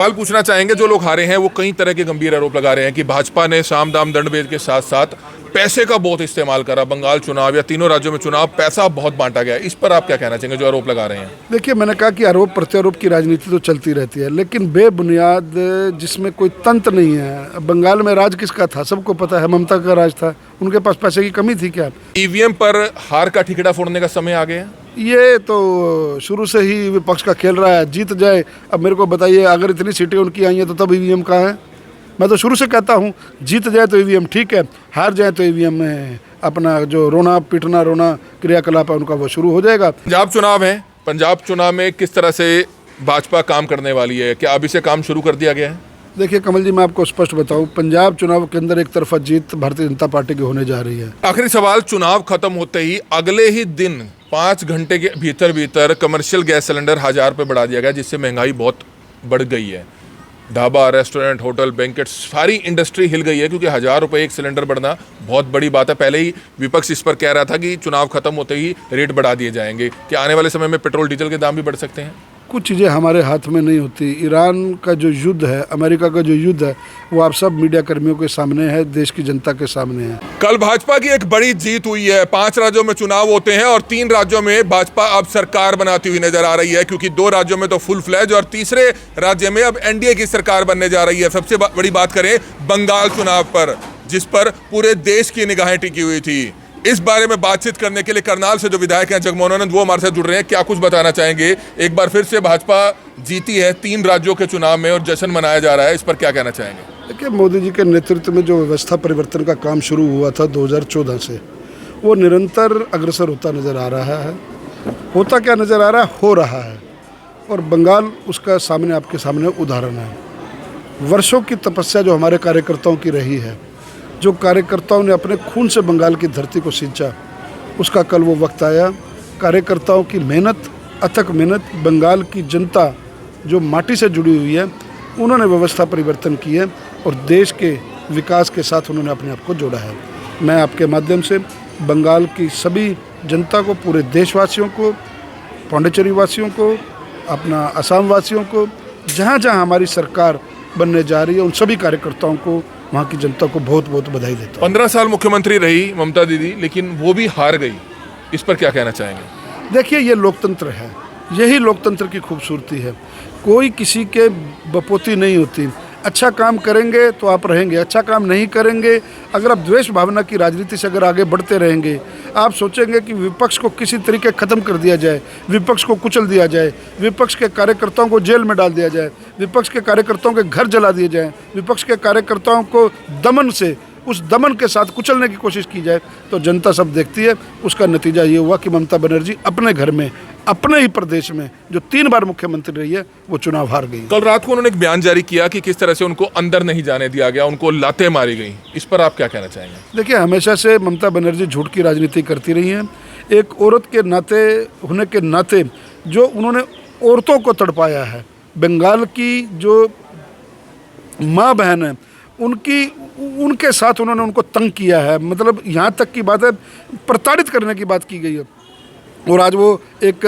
सवाल पूछना चाहेंगे। जो लोग हारे हैं वो कई तरह के गंभीर आरोप लगा रहे हैं कि भाजपा ने साम दाम दंड भेद के साथ साथ पैसे का बहुत इस्तेमाल करा। बंगाल चुनाव या तीनों राज्यों में चुनाव पैसा बहुत बांटा गया। इस पर आप क्या कहना चाहेंगे जो आरोप लगा रहे हैं? देखिए, मैंने कहा कि आरोप प्रत्यारोप की राजनीति तो चलती रहती है, लेकिन बेबुनियाद जिसमें कोई तंत्र नहीं है। बंगाल में राज किसका था सबको पता है, ममता का राज था। उनके पास पैसे की कमी थी क्या? ईवीएम पर हार का ठिकड़ा फोड़ने का समय आ गया। ये तो शुरू से ही विपक्ष का खेल रहा है, जीत जाए। अब मेरे को बताइए, अगर इतनी सीटें उनकी आई हैं तो तब ईवीएम कहाँ है? मैं तो शुरू से कहता हूँ, जीत जाए तो ईवीएम ठीक है, हार जाए तो ईवीएम में अपना जो रोना पीटना रोना क्रियाकलाप है उनका वो शुरू हो जाएगा। पंजाब चुनाव है, पंजाब चुनाव में किस तरह से भाजपा काम करने वाली है? क्या अभी से काम शुरू कर दिया गया है? देखिए कमल जी, मैं आपको स्पष्ट बताऊं, पंजाब चुनाव के अंदर एक तरफा जीत भारतीय जनता पार्टी की होने जा रही है। आखिरी सवाल, चुनाव खत्म होते ही अगले ही दिन 5 घंटे के भीतर कमर्शियल गैस सिलेंडर 1000 रुपये बढ़ा दिया गया, जिससे महंगाई बहुत बढ़ गई है। ढाबा, रेस्टोरेंट, होटल, बैंकेट, सारी इंडस्ट्री हिल गई है, क्योंकि 1000 रुपये एक सिलेंडर बढ़ना बहुत बड़ी बात है। पहले ही विपक्ष इस पर कह रहा था कि चुनाव खत्म होते ही रेट बढ़ा दिए जाएंगे। क्या आने वाले समय में पेट्रोल डीजल के दाम भी बढ़ सकते हैं? कुछ चीज़ें हमारे हाथ में नहीं होती। ईरान का जो युद्ध है, अमेरिका का जो युद्ध है, वो आप सब मीडिया कर्मियों के सामने है, देश की जनता के सामने है। कल भाजपा की एक बड़ी जीत हुई है। 5 राज्यों में चुनाव होते हैं और 3 राज्यों में भाजपा अब सरकार बनाती हुई नजर आ रही है, क्योंकि 2 राज्यों में तो फुल फ्लैज और तीसरे राज्य में अब एनडीए की सरकार बनने जा रही है। सबसे बड़ी बात करें बंगाल चुनाव पर, जिस पर पूरे देश की निगाहें टिकी हुई थी। इस बारे में बातचीत करने के लिए करनाल से जो विधायक हैं जगमोहनानंद, वो हमारे साथ जुड़ रहे हैं। क्या कुछ बताना चाहेंगे? एक बार फिर से भाजपा जीती है 3 राज्यों के चुनाव में और जश्न मनाया जा रहा है, इस पर क्या कहना चाहेंगे? देखिए, मोदी जी के नेतृत्व में जो व्यवस्था परिवर्तन का काम शुरू हुआ था 2014 से, वो निरंतर अग्रसर होता नज़र आ रहा है। होता क्या नज़र आ रहा है? हो रहा है। और बंगाल उसका सामने आपके सामने उदाहरण है। वर्षों की तपस्या जो हमारे कार्यकर्ताओं की रही है, जो कार्यकर्ताओं ने अपने खून से बंगाल की धरती को सींचा, उसका कल वो वक्त आया। कार्यकर्ताओं की मेहनत, अथक मेहनत, बंगाल की जनता जो माटी से जुड़ी हुई है, उन्होंने व्यवस्था परिवर्तन की है और देश के विकास के साथ उन्होंने अपने आप को जोड़ा है। मैं आपके माध्यम से बंगाल की सभी जनता को, पूरे देशवासियों को, पांडिचेरी वासियों को, अपना असम वासियों को, जहाँ जहाँ हमारी सरकार बनने जा रही है, उन सभी कार्यकर्ताओं को, वहाँ की जनता को बहुत बहुत बधाई देता हूँ। 15 साल मुख्यमंत्री रही ममता दीदी, लेकिन वो भी हार गई। इस पर क्या कहना चाहेंगे? देखिए, ये लोकतंत्र है, यही लोकतंत्र की खूबसूरती है। कोई किसी के बपोती नहीं होती। अच्छा काम करेंगे तो आप रहेंगे, अच्छा काम नहीं करेंगे, अगर आप द्वेष भावना की राजनीति से अगर आगे बढ़ते रहेंगे, आप सोचेंगे कि विपक्ष को किसी तरीके ख़त्म कर दिया जाए, विपक्ष को कुचल दिया जाए, विपक्ष के कार्यकर्ताओं को जेल में डाल दिया जाए, विपक्ष के कार्यकर्ताओं के घर जला दिए जाए, विपक्ष के कार्यकर्ताओं को दमन से, उस दमन के साथ कुचलने की कोशिश की जाए, तो जनता सब देखती है। उसका नतीजा ये हुआ कि ममता बनर्जी अपने घर में, अपने ही प्रदेश में, जो 3 बार मुख्यमंत्री रही है, वो चुनाव हार गई। कल रात को उन्होंने एक बयान जारी किया कि किस तरह से उनको अंदर नहीं जाने दिया गया, उनको लातें मारी गई। इस पर आप क्या कहना चाहेंगे? देखिए, हमेशा से ममता बनर्जी झूठ की राजनीति करती रही हैं। एक औरत के नाते होने के नाते जो उन्होंने औरतों को तड़पाया है, बंगाल की जो माँ बहन है, उनके साथ उन्होंने उनको तंग किया है। मतलब यहाँ तक की बात है, प्रताड़ित करने की बात की गई है। और आज वो एक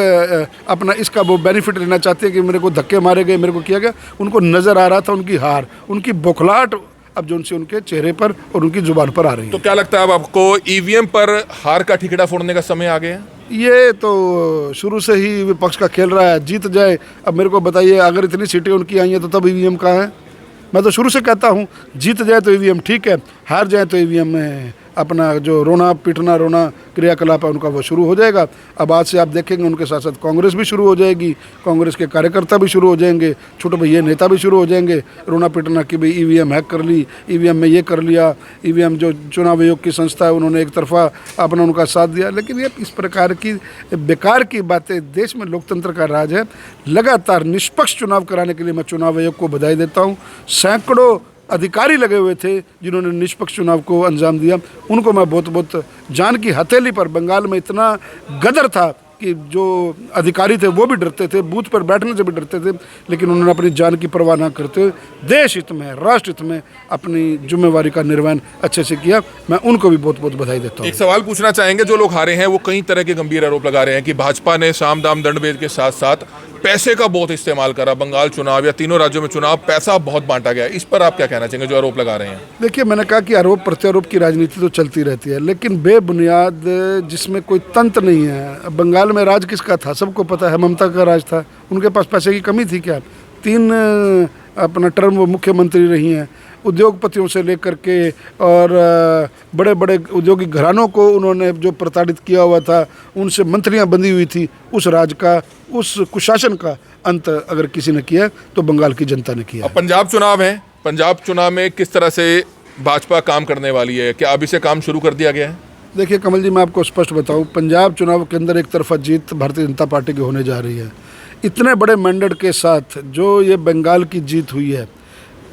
अपना इसका वो बेनिफिट लेना चाहते हैं कि मेरे को धक्के मारे गए, मेरे को किया गया। उनको नज़र आ रहा था उनकी हार, उनकी बौखलाहट अब जो उनसे उनके चेहरे पर और उनकी जुबान पर आ रही है। तो क्या लगता है अब आपको ईवीएम पर हार का ठिकड़ा फोड़ने का समय आ गया? ये तो शुरू से ही विपक्ष का खेल रहा है, जीत जाए। अब मेरे को बताइए, अगर इतनी सीटें उनकी आई हैं तो तब ईवीएम कहाँ है? मैं तो शुरू से कहता हूँ, जीत जाए तो ईवीएम ठीक है, हार जाए तो ईवीएम में अपना जो रोना पीटना रोना क्रियाकलाप है उनका वो शुरू हो जाएगा। अब आज से आप देखेंगे उनके साथ साथ कांग्रेस भी शुरू हो जाएगी, कांग्रेस के कार्यकर्ता भी शुरू हो जाएंगे, छोटे भैया नेता भी शुरू हो जाएंगे रोना पीटना कि भाई ईवीएम हैक कर ली, ईवीएम में ये कर लिया, ईवीएम जो चुनाव आयोग की संस्था है उन्होंने एक तरफा अपना उनका साथ दिया। लेकिन ये इस प्रकार की बेकार की बातें, देश में लोकतंत्र का राज है। लगातार निष्पक्ष चुनाव कराने के लिए मैं चुनाव आयोग को बधाई देता हूँ। सैकड़ों अधिकारी लगे हुए थे जिन्होंने निष्पक्ष चुनाव को अंजाम दिया, उनको मैं बहुत बहुत, जान की हथेली पर बंगाल में इतना गदर था कि जो अधिकारी थे वो भी डरते थे, बूथ पर बैठने से भी डरते थे, लेकिन उन्होंने अपनी जान की परवाह न करते हुए देश हित में, राष्ट्र हित में अपनी जिम्मेवारी का निर्वहन अच्छे से किया। मैं उनको भी बहुत बहुत बधाई देता हूँ। एक सवाल पूछना चाहेंगे। जो लोग हारे हैं वो कई तरह के गंभीर आरोप लगा रहे हैं कि भाजपा ने साम दाम दंड भेद के साथ साथ पैसे का बहुत इस्तेमाल करा, बंगाल चुनाव या तीनों राज्यों में चुनाव, पैसा बहुत बांटा गया, इस पर आप क्या कहना चाहेंगे जो आरोप लगा रहे हैं? देखिए, मैंने कहा कि आरोप प्रत्यारोप की राजनीति तो चलती रहती है, लेकिन बेबुनियाद जिसमें कोई तंत्र नहीं है। बंगाल में राज किसका था सबको पता है, ममता का राज था। उनके पास पैसे की कमी थी क्या? 3 अपना टर्म वो मुख्यमंत्री रही हैं। उद्योगपतियों से लेकर के और बड़े बड़े औद्योगिक घरानों को उन्होंने जो प्रताड़ित किया हुआ था, उनसे मंत्रियां बंधी हुई थी। उस राज का, उस कुशासन का अंत अगर किसी ने किया तो बंगाल की जनता ने किया। अब पंजाब चुनाव है, पंजाब चुनाव में किस तरह से भाजपा काम करने वाली है? क्या अभी से काम शुरू कर दिया गया है? देखिए कमल जी, मैं आपको स्पष्ट बताऊं, पंजाब चुनाव के अंदर एक तरफा जीत भारतीय जनता पार्टी की होने जा रही है। इतने बड़े मैंडेट के साथ जो ये बंगाल की जीत हुई है,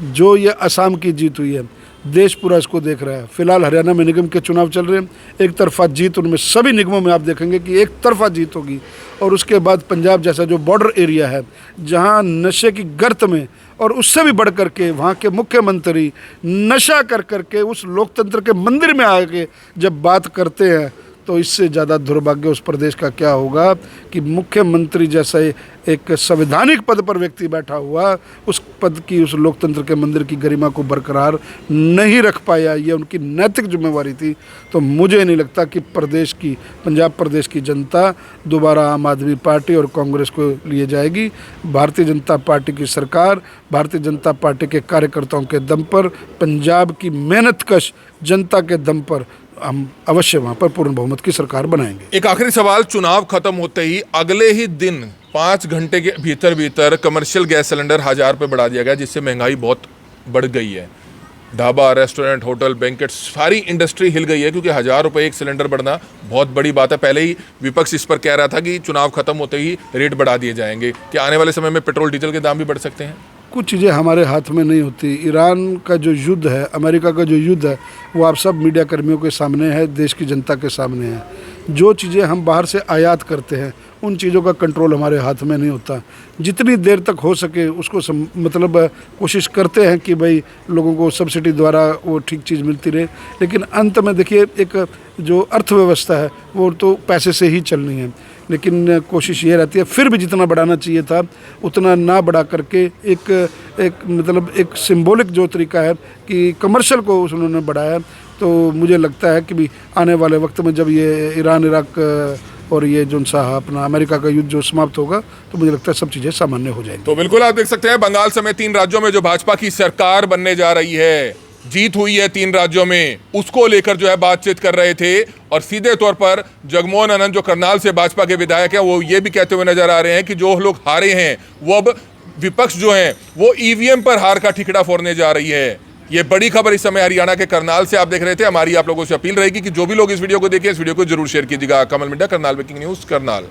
जो ये असम की जीत हुई है, देश पूरा इसको देख रहा है। फिलहाल हरियाणा में निगम के चुनाव चल रहे हैं, एक तरफा जीत उनमें सभी निगमों में आप देखेंगे कि एक तरफा जीत होगी। और उसके बाद पंजाब जैसा जो बॉर्डर एरिया है, जहां नशे की गर्त में, और उससे भी बढ़ करके वहाँ के मुख्यमंत्री नशा कर करके उस लोकतंत्र के मंदिर में आके जब बात करते हैं, तो इससे ज़्यादा दुर्भाग्य उस प्रदेश का क्या होगा कि मुख्यमंत्री जैसा एक संवैधानिक पद पर व्यक्ति बैठा हुआ उस पद की, उस लोकतंत्र के मंदिर की गरिमा को बरकरार नहीं रख पाया। ये उनकी नैतिक जिम्मेवारी थी। तो मुझे नहीं लगता कि प्रदेश की, पंजाब प्रदेश की जनता दोबारा आम आदमी पार्टी और कांग्रेस को लिए जाएगी। भारतीय जनता पार्टी की सरकार, भारतीय जनता पार्टी के कार्यकर्ताओं के दम पर, पंजाब की मेहनतकश जनता के दम पर हम अवश्य वहाँ पर पूर्ण बहुमत की सरकार बनाएंगे। एक आखिरी सवाल, चुनाव खत्म होते ही अगले ही दिन 5 घंटे के भीतर भीतर कमर्शियल गैस सिलेंडर 1000 रुपये बढ़ा दिया गया, जिससे महंगाई बहुत बढ़ गई है। ढाबा, रेस्टोरेंट, होटल, बैंकेट, सारी इंडस्ट्री हिल गई है, क्योंकि 1000 रुपये एक सिलेंडर बढ़ना बहुत बड़ी बात है। पहले ही विपक्ष इस पर कह रहा था कि चुनाव खत्म होते ही रेट बढ़ा दिए जाएंगे। क्या आने वाले समय में पेट्रोल डीजल के दाम भी बढ़ सकते हैं? कुछ चीज़ें हमारे हाथ में नहीं होती। ईरान का जो युद्ध है, अमेरिका का जो युद्ध है, वो आप सब मीडिया कर्मियों के सामने है, देश की जनता के सामने है। जो चीज़ें हम बाहर से आयात करते हैं, उन चीज़ों का कंट्रोल हमारे हाथ में नहीं होता। जितनी देर तक हो सके उसको मतलब कोशिश करते हैं कि भाई लोगों को सब्सिडी द्वारा वो ठीक चीज़ मिलती रहे, लेकिन अंत में देखिए एक जो अर्थव्यवस्था है वो तो पैसे से ही चलनी है। लेकिन कोशिश ये रहती है फिर भी जितना बढ़ाना चाहिए था उतना ना बढ़ा करके एक सिंबॉलिक जो तरीका है कि कमर्शियल को उन्होंने बढ़ाया। तो मुझे लगता है कि भी आने वाले वक्त में जब ये ईरान इराक और ये जो सा अपना अमेरिका का युद्ध जो समाप्त होगा, तो मुझे लगता है सब चीज़ें सामान्य हो जाएंगी। तो बिल्कुल आप देख सकते हैं, बंगाल समेत 3 राज्यों में जो भाजपा की सरकार बनने जा रही है, जीत हुई है 3 राज्यों में, उसको लेकर जो है बातचीत कर रहे थे। और सीधे तौर पर जगमोहन आनंद जो करनाल से भाजपा के विधायक हैं, वो ये भी कहते हुए नजर आ रहे हैं कि जो लोग हारे हैं वो अब विपक्ष जो है वो ईवीएम पर हार का ठिकरा फोड़ने जा रही है। ये बड़ी खबर इस समय हरियाणा के करनाल से आप देख रहे थे। हमारी आप लोगों से अपील रहेगी कि जो भी लोग इस वीडियो को देखें, इस वीडियो को जरूर शेयर कीजिएगा। कमल मिड्डा, करनाल ब्रेकिंग न्यूज, करनाल।